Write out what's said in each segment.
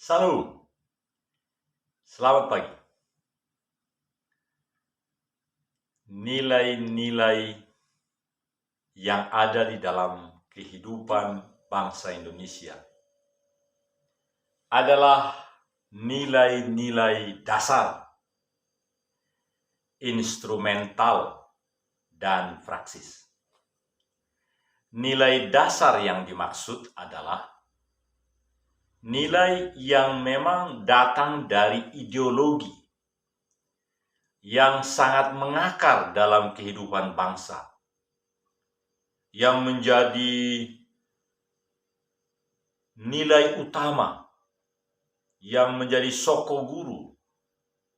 Salam, selamat pagi. Nilai-nilai yang ada di dalam kehidupan bangsa Indonesia adalah nilai-nilai dasar, instrumental, dan praksis. Nilai dasar yang dimaksud adalah nilai yang memang datang dari ideologi yang sangat mengakar dalam kehidupan bangsa, yang menjadi nilai utama, yang menjadi soko guru,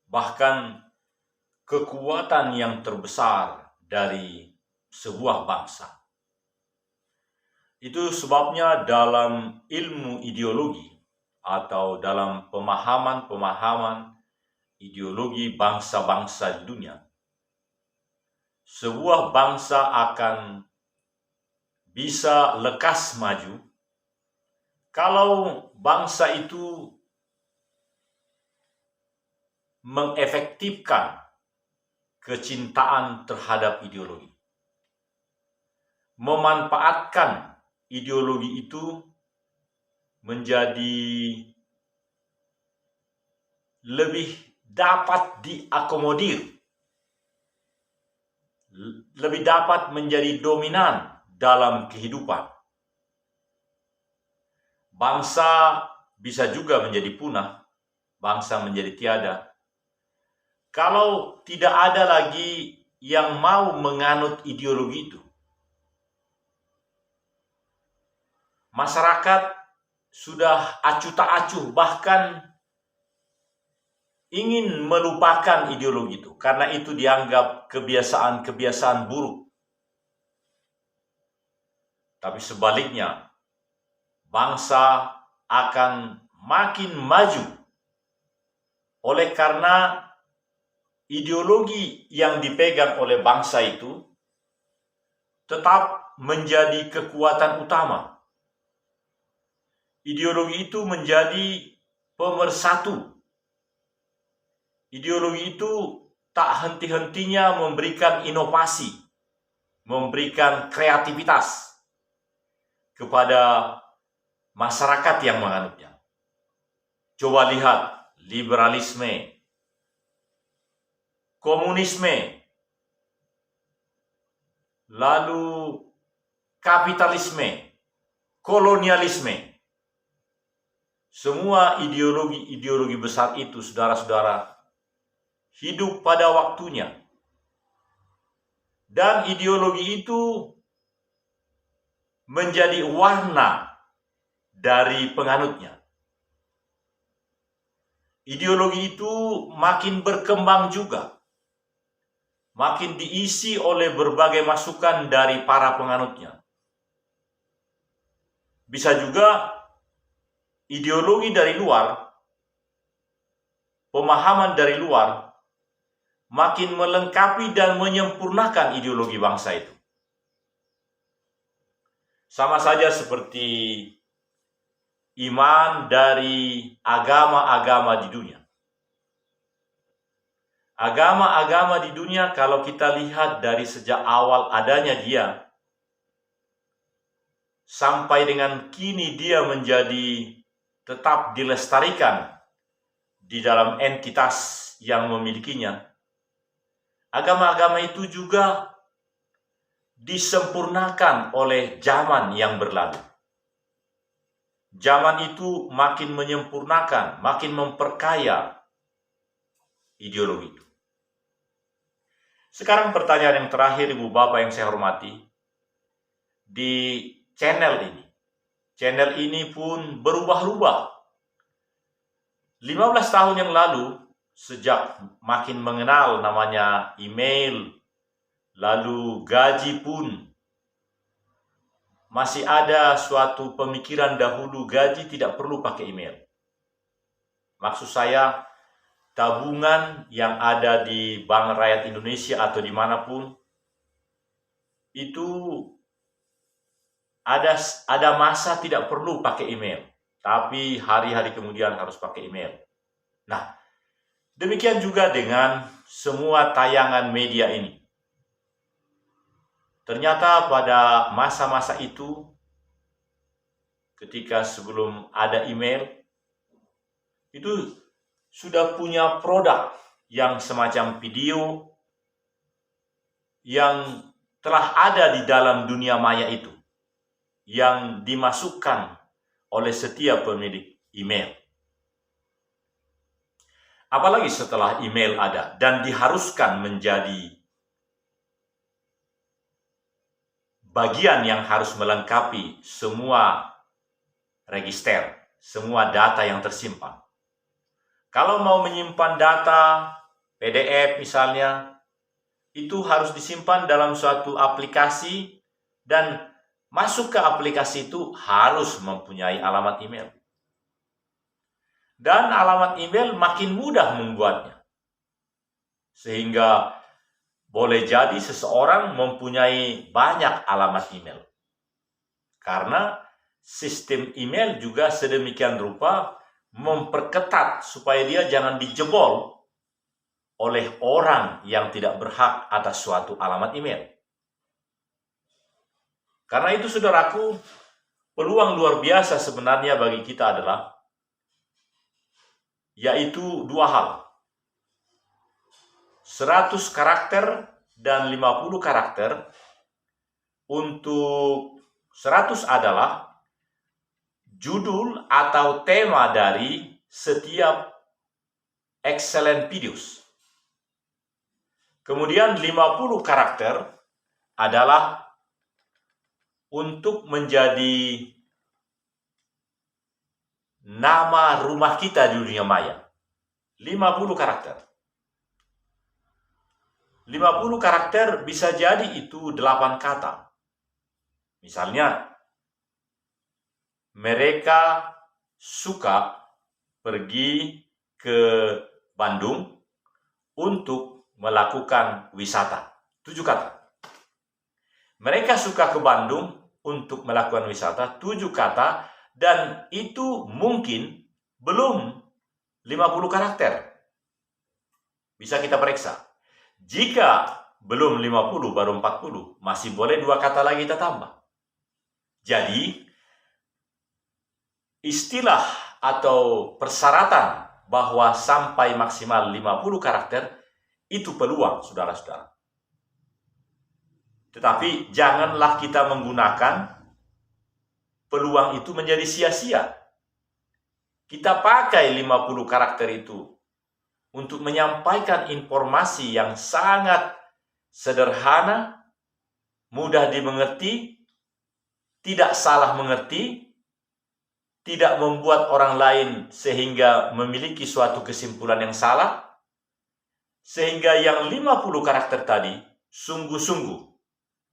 bahkan kekuatan yang terbesar dari sebuah bangsa. Itu sebabnya dalam ilmu ideologi atau dalam pemahaman ideologi bangsa-bangsa di dunia, sebuah bangsa akan bisa lekas maju kalau bangsa itu mengefektifkan kecintaan terhadap ideologi, memanfaatkan ideologi itu menjadi lebih dapat diakomodir, lebih dapat menjadi dominan dalam kehidupan. Bangsa bisa juga menjadi punah, bangsa menjadi tiada, kalau tidak ada lagi yang mau menganut ideologi itu. Masyarakat sudah acuh tak acuh, bahkan ingin melupakan ideologi itu karena itu dianggap kebiasaan buruk. Tapi sebaliknya, bangsa akan makin maju oleh karena ideologi yang dipegang oleh bangsa itu tetap menjadi kekuatan utama. Ideologi itu menjadi pemersatu. Ideologi itu tak henti-hentinya memberikan inovasi, memberikan kreativitas kepada masyarakat yang menganutnya. Coba lihat liberalisme, komunisme, lalu kapitalisme, kolonialisme. Semua ideologi besar itu, saudara-saudara, hidup pada waktunya. Dan ideologi itu menjadi warna dari penganutnya. Ideologi itu makin berkembang juga, makin diisi oleh berbagai masukan dari para penganutnya. Bisa juga ideologi dari luar, pemahaman dari luar, makin melengkapi dan menyempurnakan ideologi bangsa itu. Sama saja seperti iman dari agama-agama di dunia. Agama-agama di dunia, kalau kita lihat dari sejak awal adanya dia, sampai dengan kini dia menjadi tetap dilestarikan di dalam entitas yang memilikinya. Agama-agama itu juga disempurnakan oleh zaman yang berlalu. Zaman itu makin menyempurnakan, makin memperkaya ideologi itu. Sekarang pertanyaan yang terakhir, Ibu Bapak yang saya hormati, di channel ini. Channel ini pun berubah-ubah. 15 tahun yang lalu, sejak makin mengenal namanya email, lalu gaji pun, masih ada suatu pemikiran dahulu gaji tidak perlu pakai email. Maksud saya, tabungan yang ada di Bank Rakyat Indonesia atau dimanapun, itu ada masa tidak perlu pakai email. tapi hari-hari kemudian harus pakai email. Nah, demikian juga dengan semua tayangan media ini. Ternyata pada masa-masa itu, ketika sebelum ada email, itu sudah punya produk yang semacam video yang telah ada di dalam dunia maya itu, yang dimasukkan oleh setiap pemilik email. Apalagi setelah email ada dan diharuskan menjadi bagian yang harus melengkapi semua register, semua data yang tersimpan. Kalau mau menyimpan data PDF misalnya, itu harus disimpan dalam suatu aplikasi, dan masuk ke aplikasi itu harus mempunyai alamat email. Dan alamat email makin mudah membuatnya. Sehingga boleh jadi seseorang mempunyai banyak alamat email. Karena sistem email juga sedemikian rupa memperketat supaya dia jangan dijebol oleh orang yang tidak berhak atas suatu alamat email. Karena itu, saudaraku, peluang luar biasa sebenarnya bagi kita adalah yaitu dua hal. 100 karakter dan 50 karakter. Untuk 100 adalah judul atau tema dari setiap excellent videos. Kemudian 50 karakter adalah untuk menjadi nama rumah kita di dunia maya. 50 karakter. 50 karakter bisa jadi itu 8 kata. Misalnya, mereka suka pergi ke Bandung untuk melakukan wisata. 7 kata. Mereka suka ke Bandung untuk melakukan wisata. 7 kata. Dan itu mungkin belum 50 karakter. Bisa kita periksa. Jika belum 50 baru 40, masih boleh 2 kata lagi kita tambah. Jadi, istilah atau persyaratan bahwa sampai maksimal 50 karakter itu peluang, saudara-saudara. Tetapi janganlah kita menggunakan peluang itu menjadi sia-sia. Kita pakai 50 karakter itu untuk menyampaikan informasi yang sangat sederhana, mudah dimengerti, tidak salah mengerti, tidak membuat orang lain sehingga memiliki suatu kesimpulan yang salah, sehingga yang 50 karakter tadi sungguh-sungguh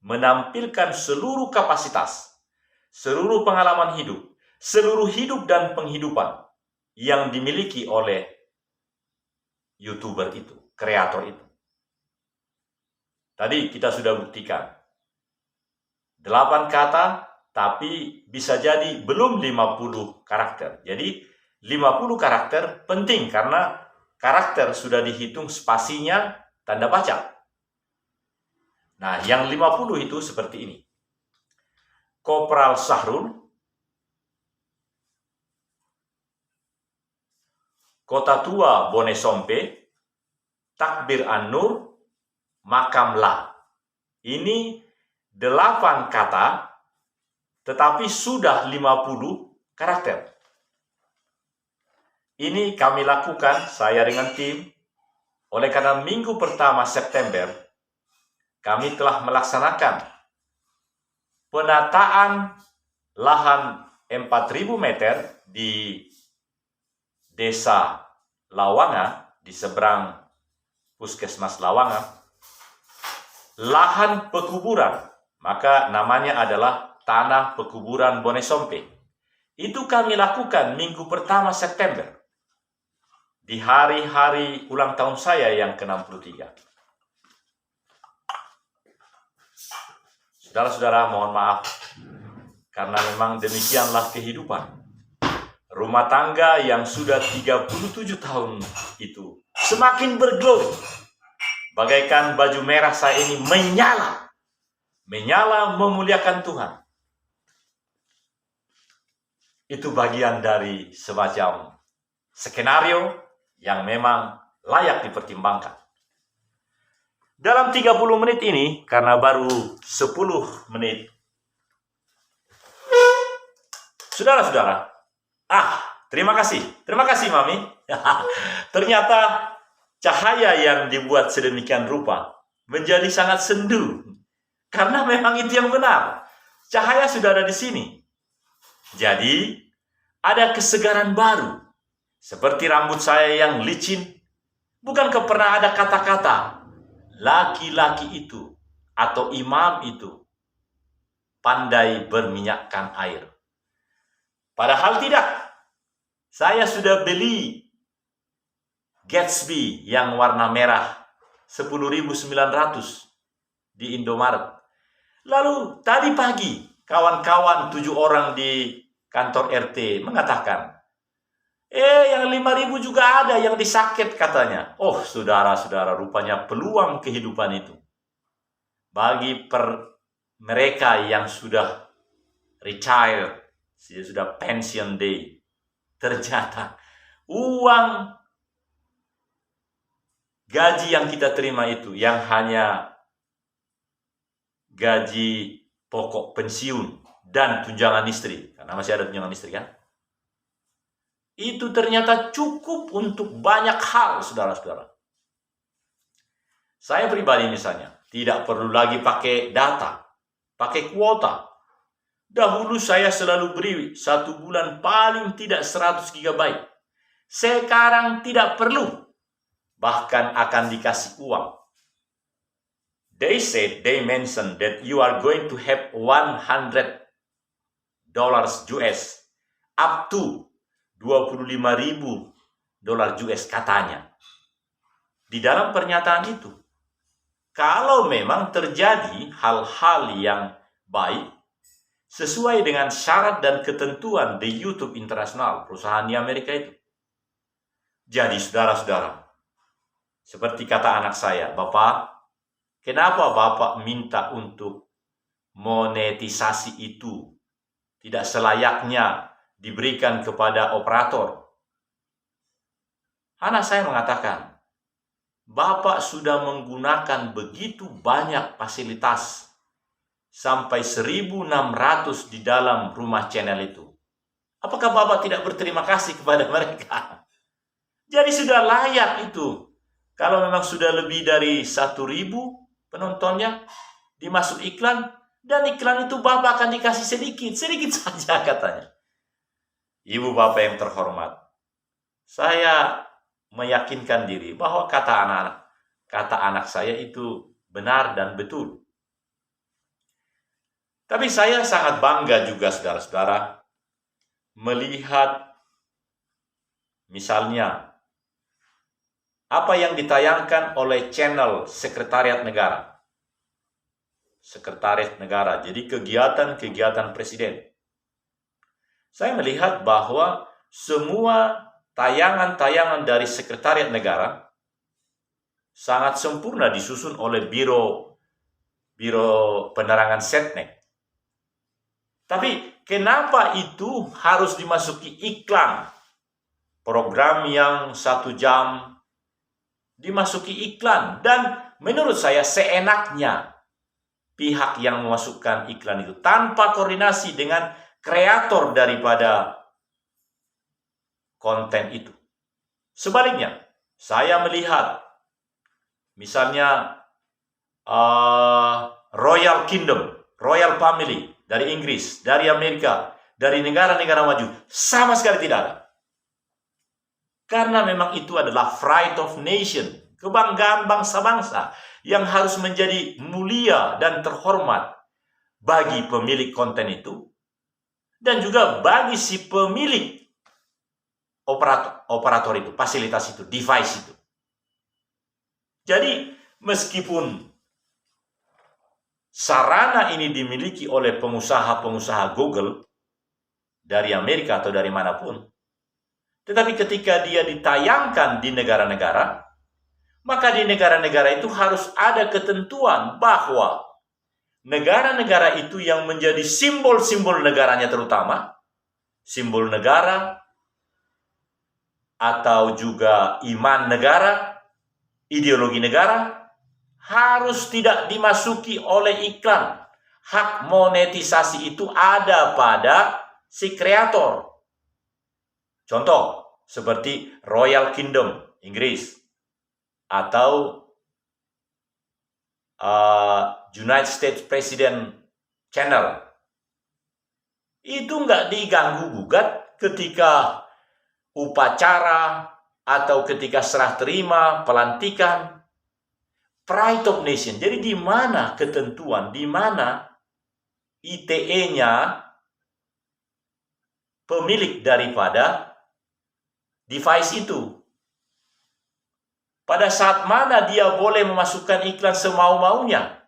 menampilkan seluruh kapasitas, seluruh pengalaman hidup, seluruh hidup dan penghidupan yang dimiliki oleh YouTuber itu, kreator itu. Tadi kita sudah buktikan 8 kata, tapi bisa jadi belum 50 karakter. Jadi 50 karakter penting karena karakter sudah dihitung spasinya, tanda baca. Nah, yang 50 itu seperti ini. Kopral Sahrul, Kota Tua Bonesompe, Takbir An-Nur, Makam La. Ini 8 kata, tetapi sudah 50 karakter. Ini kami lakukan, saya dengan tim, oleh karena minggu pertama September, kami telah melaksanakan penataan lahan 4.000 meter di Desa Lawanga, di seberang Puskesmas Lawanga, lahan pekuburan, maka namanya adalah Tanah Pekuburan Bonesompe. Itu kami lakukan minggu pertama September, di hari-hari ulang tahun saya yang ke-63. Saudara-saudara, mohon maaf, karena memang demikianlah kehidupan. rumah tangga yang sudah 37 tahun itu semakin berglori. Bagaikan baju merah saya ini menyala memuliakan Tuhan. Itu bagian dari semacam skenario yang memang layak dipertimbangkan. Dalam 30 menit ini, karena baru 10 menit, saudara-saudara, terima kasih Mami. Ternyata cahaya yang dibuat sedemikian rupa menjadi sangat sendu, karena memang itu yang benar. Cahaya sudah ada di sini. Jadi, ada kesegaran baru. Seperti rambut saya yang licin, bukankah pernah ada kata-kata, laki-laki itu atau imam itu pandai berminyakkan air. Padahal tidak. Saya sudah beli Gatsby yang warna merah 10.900 di Indomaret. Lalu tadi pagi kawan-kawan 7 orang di kantor RT mengatakan, yang 5.000 juga ada yang disakit katanya. Oh, saudara-saudara, rupanya peluang kehidupan itu bagi mereka yang sudah retire, sudah pension day, ternyata uang gaji yang kita terima itu yang hanya gaji pokok pensiun dan tunjangan istri, karena masih ada tunjangan istri kan, itu ternyata cukup untuk banyak hal, saudara-saudara. Saya pribadi misalnya tidak perlu lagi pakai data, pakai kuota. Dahulu saya selalu beri 1 bulan paling tidak 100 GB. Sekarang tidak perlu, bahkan akan dikasih uang. They mentioned that you are going to have $100 US up to $25.000 US katanya. Di dalam pernyataan itu, kalau memang terjadi hal-hal yang baik sesuai dengan syarat dan ketentuan di YouTube Internasional, perusahaan di Amerika itu. Jadi saudara-saudara, seperti kata anak saya, Bapak, kenapa Bapak minta untuk monetisasi itu tidak selayaknya diberikan kepada operator? Anak saya mengatakan, Bapak sudah menggunakan begitu banyak fasilitas, sampai 1.600 di dalam rumah channel itu. Apakah Bapak tidak berterima kasih kepada mereka? Jadi sudah layak itu. Kalau memang sudah lebih dari 1.000 penontonnya, dimasuk iklan, dan iklan itu Bapak akan dikasih sedikit saja katanya. Ibu Bapak yang terhormat, saya meyakinkan diri bahwa kata anak saya itu benar dan betul. Tapi saya sangat bangga juga, saudara-saudara, melihat misalnya apa yang ditayangkan oleh channel Sekretariat Negara. Sekretariat Negara, jadi kegiatan-kegiatan presiden. Saya melihat bahwa semua tayangan-tayangan dari Sekretariat Negara sangat sempurna disusun oleh Biro Penerangan Setnek. Tapi kenapa itu harus dimasuki iklan? Program yang 1 jam dimasuki iklan. Dan menurut saya seenaknya pihak yang memasukkan iklan itu tanpa koordinasi dengan kreator daripada konten itu. Sebaliknya, saya melihat misalnya Royal Kingdom, Royal Family dari Inggris, dari Amerika, dari negara-negara maju, sama sekali tidak ada. Karena memang itu adalah pride of nation, kebanggaan bangsa-bangsa yang harus menjadi mulia dan terhormat bagi pemilik konten itu, dan juga bagi si pemilik operator itu, fasilitas itu, device itu. Jadi meskipun sarana ini dimiliki oleh pengusaha-pengusaha Google dari Amerika atau dari manapun, Tetapi ketika dia ditayangkan di negara-negara, maka di negara-negara itu harus ada ketentuan bahwa negara-negara itu yang menjadi simbol-simbol negaranya, terutama simbol negara atau juga iman negara, ideologi negara, harus tidak dimasuki oleh iklan. Hak monetisasi itu ada pada si kreator. Contoh, seperti Royal Kingdom, Inggris, atau United States President Channel. Itu nggak diganggu-gugat ketika upacara atau ketika serah terima, pelantikan, Pride of Nation. Jadi di mana ketentuan, di mana ITE-nya pemilik daripada device itu? Pada saat mana dia boleh memasukkan iklan semau-maunya?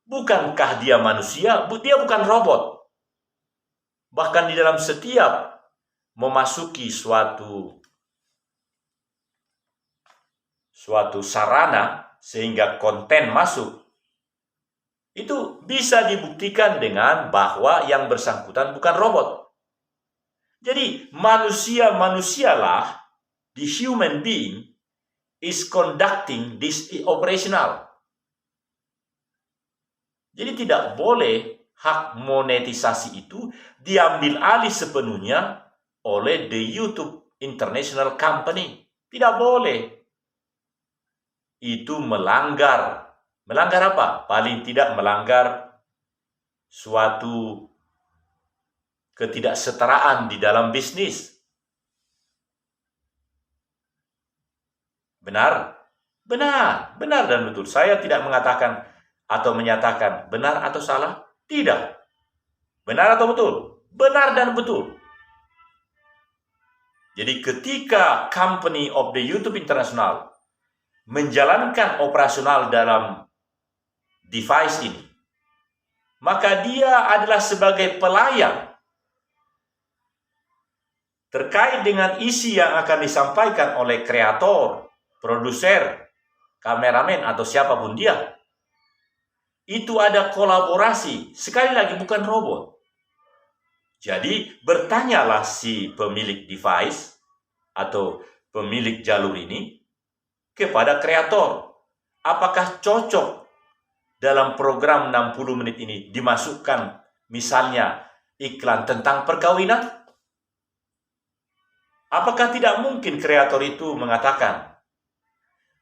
Bukankah dia manusia? Dia bukan robot. Bahkan di dalam setiap memasuki suatu sarana sehingga konten masuk, itu bisa dibuktikan dengan bahwa yang bersangkutan bukan robot. Jadi manusialah, the human being is conducting this operational. Jadi tidak boleh hak monetisasi itu diambil alih sepenuhnya oleh the YouTube International Company. Tidak boleh. Itu melanggar. Melanggar apa? Paling tidak melanggar suatu ketidaksetaraan di dalam bisnis. Benar? Benar dan betul. Saya tidak mengatakan atau menyatakan benar atau salah. Tidak. Benar atau betul? Benar dan betul. Jadi ketika company of the YouTube International menjalankan operasional dalam device ini, maka dia adalah sebagai pelayan terkait dengan isi yang akan disampaikan oleh kreator, produser, kameramen, atau siapapun dia. Itu ada kolaborasi. Sekali lagi, bukan robot. Jadi bertanyalah si pemilik device atau pemilik jalur ini kepada kreator, apakah cocok dalam program 60 menit ini dimasukkan misalnya iklan tentang perkawinan? Apakah tidak mungkin kreator itu mengatakan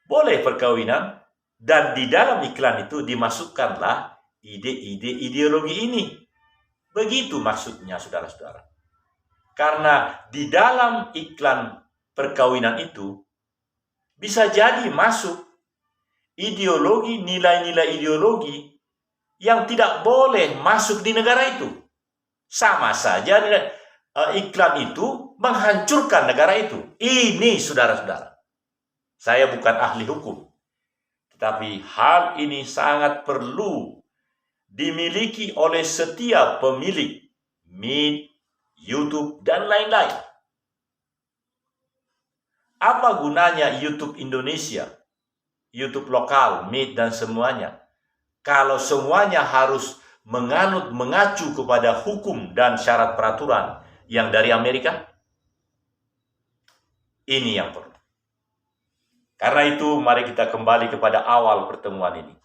boleh perkawinan, dan di dalam iklan itu dimasukkanlah ide-ide ideologi ini? Begitu maksudnya, saudara-saudara. Karena di dalam iklan perkawinan itu bisa jadi masuk ideologi, nilai-nilai ideologi yang tidak boleh masuk di negara itu. Sama saja iklan itu menghancurkan negara itu. Ini, saudara-saudara, saya bukan ahli hukum, tetapi hal ini sangat perlu dimiliki oleh setiap pemilik Meet, YouTube, dan lain-lain. Apa gunanya YouTube Indonesia, YouTube lokal, Meet, dan semuanya, kalau semuanya harus mengacu kepada hukum dan syarat peraturan yang dari Amerika? Ini yang perlu. Karena itu, mari kita kembali kepada awal pertemuan ini.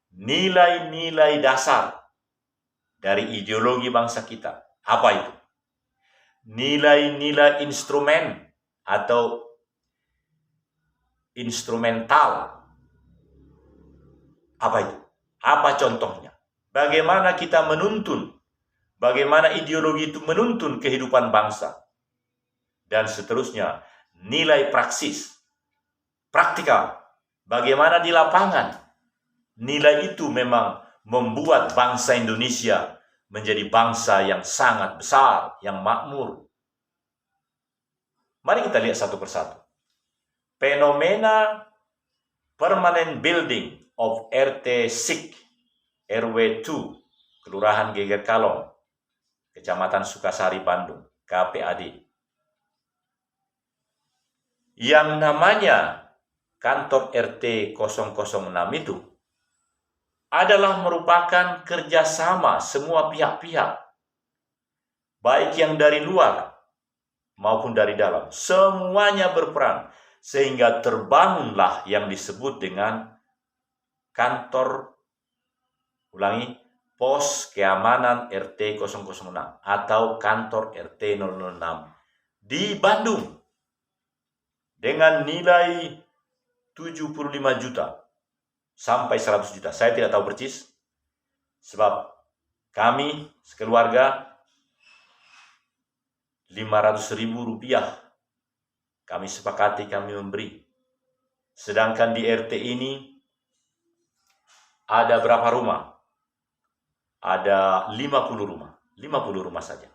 Nilai-nilai dasar dari ideologi bangsa kita. Apa itu? Nilai-nilai instrumen atau instrumental. Apa itu? Apa contohnya? Bagaimana kita menuntun? Bagaimana ideologi itu menuntun kehidupan bangsa? Dan seterusnya, nilai praksis, praktikal. Bagaimana di lapangan? Nilai itu memang membuat bangsa Indonesia menjadi bangsa yang sangat besar, yang makmur. Mari kita lihat satu persatu. Fenomena permanent building of RT SIK, RW 2, Kelurahan Geger Kalong, Kecamatan Sukasari, Bandung, KPAD. Yang namanya kantor RT 006 itu adalah merupakan kerjasama semua pihak-pihak, baik yang dari luar maupun dari dalam. Semuanya berperan, sehingga terbangunlah yang disebut dengan kantor, pos keamanan RT 006 atau kantor RT 006 di Bandung dengan nilai 75 juta sampai 100 juta. Saya tidak tahu persis, sebab kami sekeluarga 500.000 rupiah kami sepakati kami memberi. Sedangkan di RT ini ada berapa rumah? Ada 50 rumah. 50 rumah saja.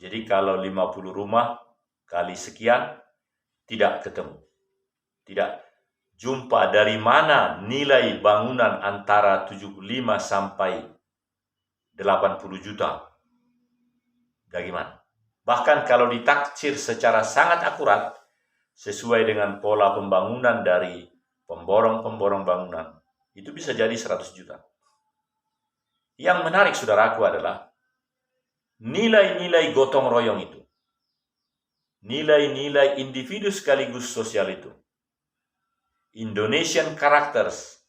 Jadi kalau 50 rumah kali sekian, tidak ketemu. Tidak jumpa dari mana nilai bangunan antara 75 sampai 80 juta. Bagaimana? Bahkan kalau ditaksir secara sangat akurat, sesuai dengan pola pembangunan dari pemborong-pemborong bangunan, itu bisa jadi 100 juta. Yang menarik saudaraku adalah nilai-nilai gotong royong itu. Nilai-nilai individu sekaligus sosial itu. Indonesian characters,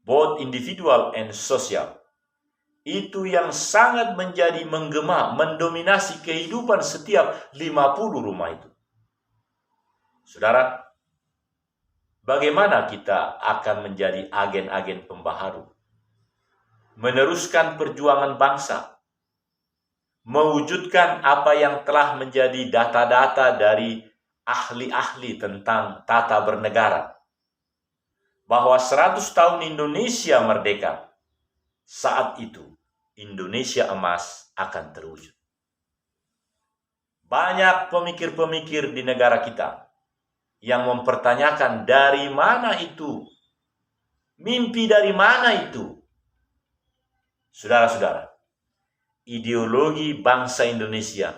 both individual and social. Itu yang sangat menjadi menggema, mendominasi kehidupan setiap 50 rumah itu. Saudara, bagaimana kita akan menjadi agen-agen pembaharu? Meneruskan perjuangan bangsa, mewujudkan apa yang telah menjadi data-data dari ahli-ahli tentang tata bernegara, bahwa 100 tahun Indonesia merdeka, saat itu Indonesia emas akan terwujud. Banyak pemikir-pemikir di negara kita yang mempertanyakan dari mana itu, mimpi dari mana itu. Saudara-saudara, ideologi bangsa Indonesia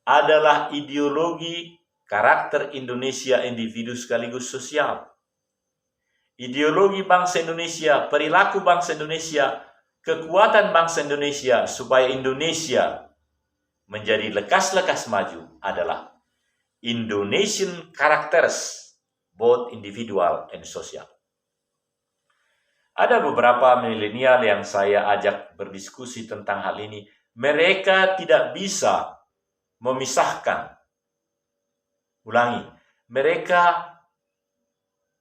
adalah ideologi karakter Indonesia individu sekaligus sosial. Ideologi bangsa Indonesia, perilaku bangsa Indonesia, kekuatan bangsa Indonesia supaya Indonesia menjadi lekas-lekas maju adalah Indonesian characters, both individual and social. Ada beberapa milenial yang saya ajak berdiskusi tentang hal ini. Mereka tidak bisa memisahkan. Mereka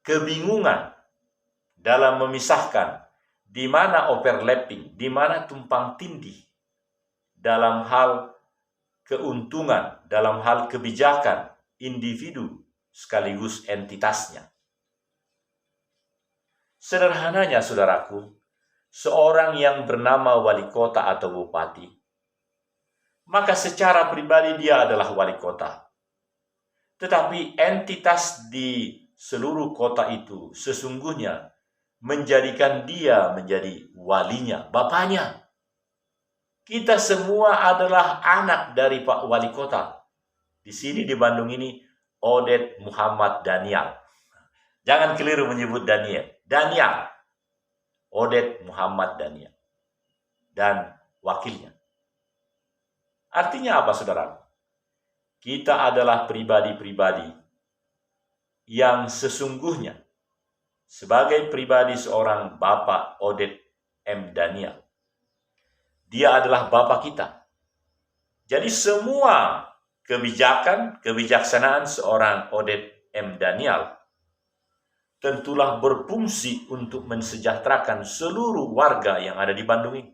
kebingungan dalam memisahkan di mana overlapping, di mana tumpang tindih dalam hal keuntungan, dalam hal kebijakan individu sekaligus entitasnya. Sederhananya saudaraku, seorang yang bernama wali kota atau bupati, maka secara pribadi dia adalah wali kota. Tetapi entitas di seluruh kota itu sesungguhnya menjadikan dia menjadi walinya, bapaknya. Kita semua adalah anak dari Pak Wali Kota. Di sini di Bandung ini, Odet Muhammad Daniel. Jangan keliru menyebut Daniel. Daniel. Odet Muhammad Daniel. Dan wakilnya. Artinya apa, saudara? Kita adalah pribadi-pribadi yang sesungguhnya sebagai pribadi seorang Bapak Odet M. Daniel. Dia adalah Bapak kita. Jadi semua kebijaksanaan seorang Odet M. Daniel tentulah berfungsi untuk mensejahterakan seluruh warga yang ada di Bandung ini.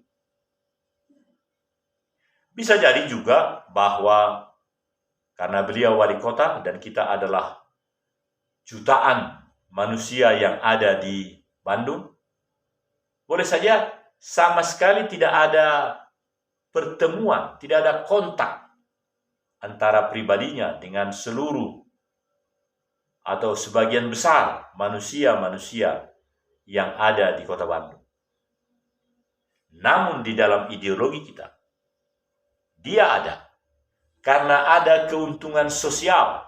Bisa jadi juga bahwa karena beliau wali kota dan kita adalah jutaan manusia yang ada di Bandung, boleh saja sama sekali tidak ada pertemuan, tidak ada kontak antara pribadinya dengan seluruh atau sebagian besar manusia-manusia yang ada di kota Bandung. Namun di dalam ideologi kita, dia ada karena ada keuntungan sosial,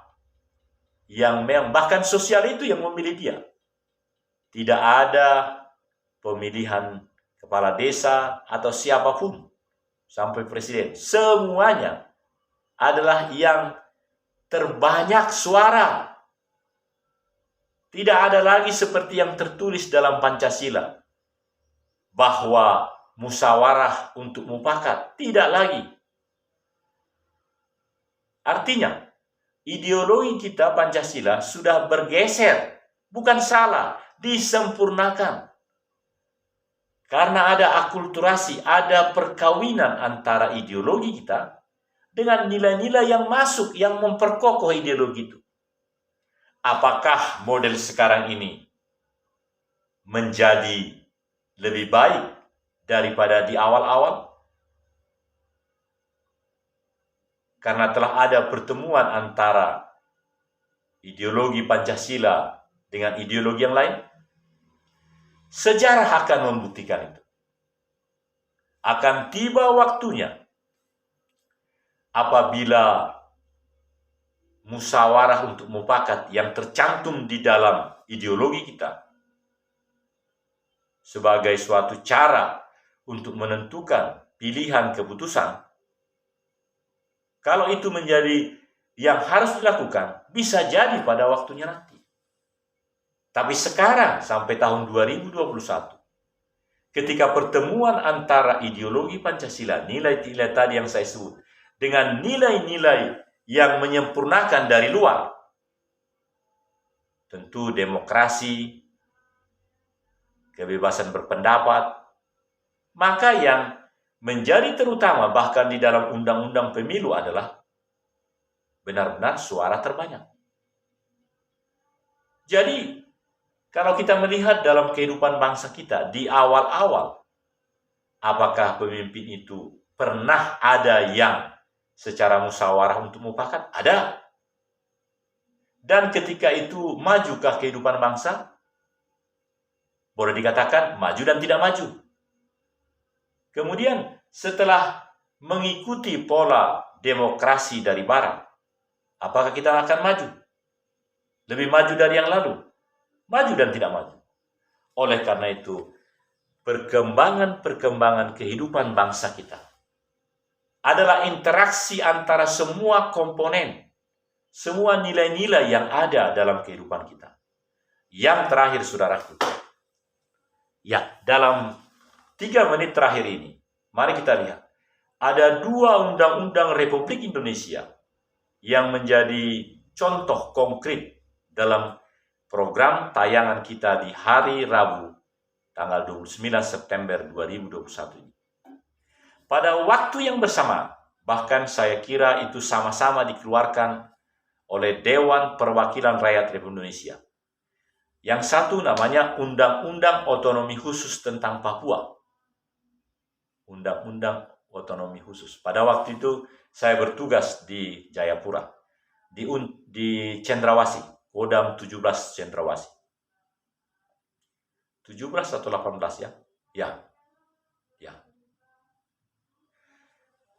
yang bahkan sosial itu yang memilih dia. Tidak ada pemilihan kepala desa atau siapapun sampai presiden. Semuanya adalah yang terbanyak suara. Tidak ada lagi seperti yang tertulis dalam Pancasila bahwa musyawarah untuk mufakat. Tidak lagi. Artinya, ideologi kita Pancasila sudah bergeser. Bukan salah, disempurnakan. Karena ada akulturasi, ada perkawinan antara ideologi kita dengan nilai-nilai yang masuk, yang memperkokoh ideologi itu. Apakah model sekarang ini menjadi lebih baik daripada di awal-awal? Karena telah ada pertemuan antara ideologi Pancasila dengan ideologi yang lain. Sejarah akan membuktikan itu. Akan tiba waktunya apabila musyawarah untuk mufakat yang tercantum di dalam ideologi kita sebagai suatu cara untuk menentukan pilihan keputusan, kalau itu menjadi yang harus dilakukan, bisa jadi pada waktunya nanti. Tapi sekarang sampai tahun 2021, ketika pertemuan antara ideologi Pancasila, nilai-nilai tadi yang saya sebut, dengan nilai-nilai yang menyempurnakan dari luar, tentu demokrasi, kebebasan berpendapat, maka yang menjadi terutama bahkan di dalam undang-undang pemilu adalah benar-benar suara terbanyak. Jadi, kalau kita melihat dalam kehidupan bangsa kita di awal-awal, apakah pemimpin itu pernah ada yang secara musyawarah untuk mufakat? Ada. Dan ketika itu majukah kehidupan bangsa? Boleh dikatakan maju dan tidak maju. Kemudian setelah mengikuti pola demokrasi dari Barat, apakah kita akan maju? Lebih maju dari yang lalu? Maju dan tidak maju. Oleh karena itu, perkembangan kehidupan bangsa kita adalah interaksi antara semua komponen, semua nilai-nilai yang ada dalam kehidupan kita. Yang terakhir, saudaraku, ya, dalam 3 menit terakhir ini, mari kita lihat. Ada 2 undang-undang Republik Indonesia yang menjadi contoh konkret dalam program tayangan kita di hari Rabu, tanggal 29 September 2021 ini. Pada waktu yang bersama, bahkan saya kira itu sama-sama dikeluarkan oleh Dewan Perwakilan Rakyat Republik Indonesia. Yang satu namanya Undang-Undang Otonomi Khusus tentang Papua. Undang-Undang Otonomi Khusus. Pada waktu itu saya bertugas di Jayapura, di Cendrawasih, Kodam 17 Cendrawasih. 17 atau 18 ya? Ya.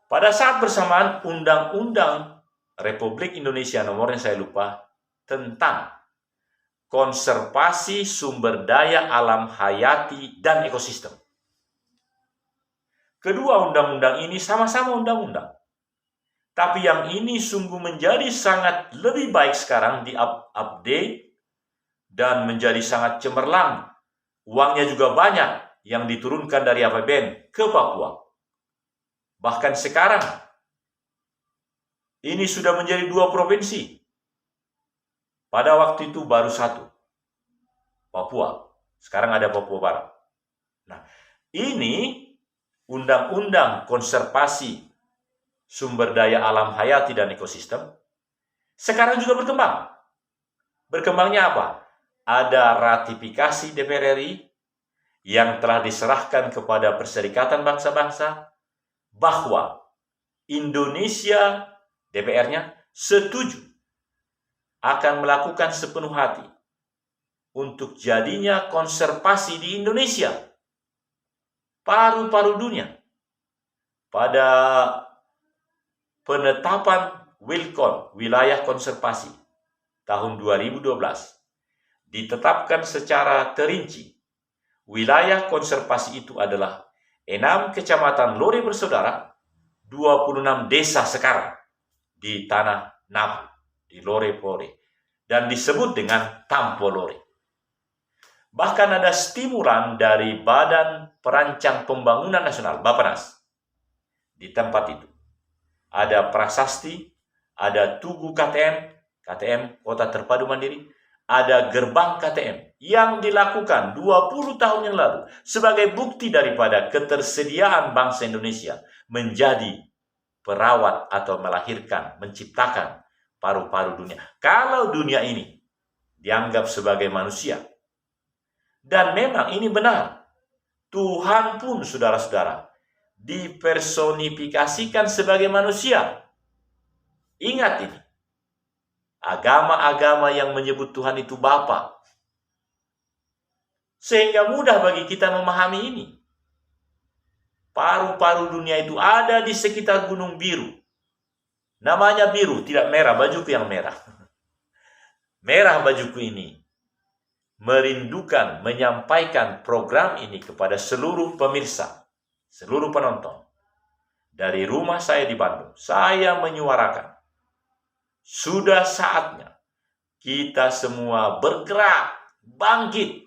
Pada saat bersamaan Undang-Undang Republik Indonesia nomornya saya lupa, tentang konservasi sumber daya alam hayati dan ekosistem. Kedua undang-undang ini sama-sama undang-undang. Tapi yang ini sungguh menjadi sangat lebih baik sekarang di-update dan menjadi sangat cemerlang. Uangnya juga banyak yang diturunkan dari APBN ke Papua. Bahkan sekarang ini sudah menjadi 2 provinsi. Pada waktu itu baru 1, Papua. Sekarang ada Papua Barat. Nah, ini Undang-Undang Konservasi Sumber Daya Alam Hayati dan Ekosistem sekarang juga berkembang. Berkembangnya apa? Ada ratifikasi DPR RI yang telah diserahkan kepada Perserikatan Bangsa-Bangsa bahwa Indonesia, DPR-nya, setuju akan melakukan sepenuh hati untuk jadinya konservasi di Indonesia, paru-paru dunia, pada penetapan WILKON, wilayah konservasi, tahun 2012 ditetapkan secara terinci wilayah konservasi itu adalah 6 kecamatan Lore bersaudara, 26 desa sekarang di Tanah Nabu, di Lore Pore, dan disebut dengan Tampo Lore. Bahkan ada stimulan dari Badan Perancang Pembangunan Nasional, Bappenas. Di tempat itu ada prasasti, ada tugu KTM Kota Terpadu Mandiri, ada gerbang KTM yang dilakukan 20 tahun yang lalu sebagai bukti daripada ketersediaan bangsa Indonesia menjadi perawat atau melahirkan, menciptakan paru-paru dunia. Kalau dunia ini dianggap sebagai manusia, dan memang ini benar, Tuhan pun saudara-saudara dipersonifikasikan sebagai manusia. Ingat ini. Agama-agama yang menyebut Tuhan itu Bapa. Sehingga mudah bagi kita memahami ini. Paru-paru dunia itu ada di sekitar Gunung Biru. Namanya biru, tidak merah, bajuku yang merah. Merah bajuku ini. Merindukan, menyampaikan program ini kepada seluruh pemirsa, seluruh penonton. Dari rumah saya di Bandung, saya menyuarakan, sudah saatnya kita semua bergerak, bangkit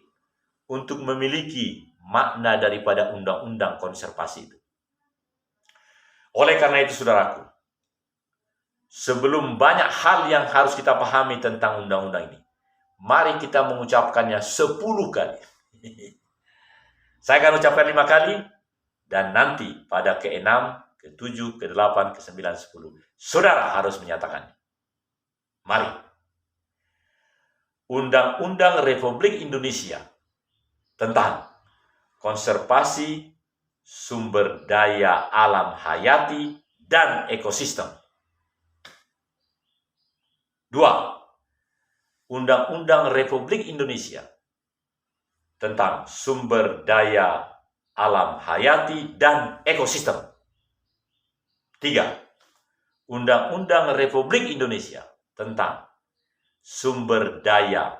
untuk memiliki makna daripada undang-undang konservasi itu. Oleh karena itu, saudaraku, sebelum banyak hal yang harus kita pahami tentang undang-undang ini, mari kita mengucapkannya 10 kali. Saya akan ucapkan 5 kali, dan nanti pada ke-6, ke-7, ke-8, ke-9, 10, saudara harus menyatakannya. Mari. Undang-Undang Republik Indonesia tentang konservasi sumber daya alam hayati dan ekosistem. 2. Undang-Undang Republik Indonesia tentang sumber daya alam hayati dan ekosistem. 3. Undang-Undang Republik Indonesia tentang sumber daya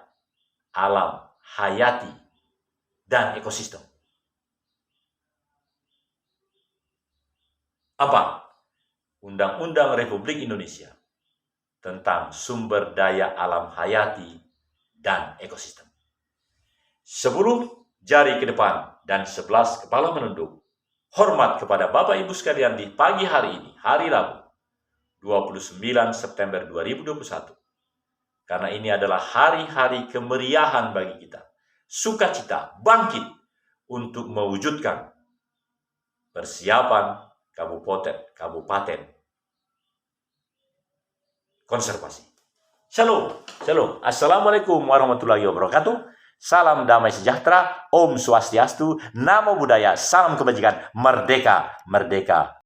alam hayati dan ekosistem. 4. Undang-Undang Republik Indonesia tentang sumber daya alam hayati dan ekosistem. 10 jari ke depan dan 11 kepala menunduk. Hormat kepada Bapak Ibu sekalian di pagi hari ini, hari Rabu, 29 September 2021. Karena ini adalah hari-hari kemeriahan bagi kita. Sukacita, bangkit untuk mewujudkan persiapan kabupaten konservasi. Shalom. Assalamualaikum warahmatullahi wabarakatuh. Salam damai sejahtera, Om Swastiastu, Namo Buddhaya, salam kebajikan, merdeka, merdeka.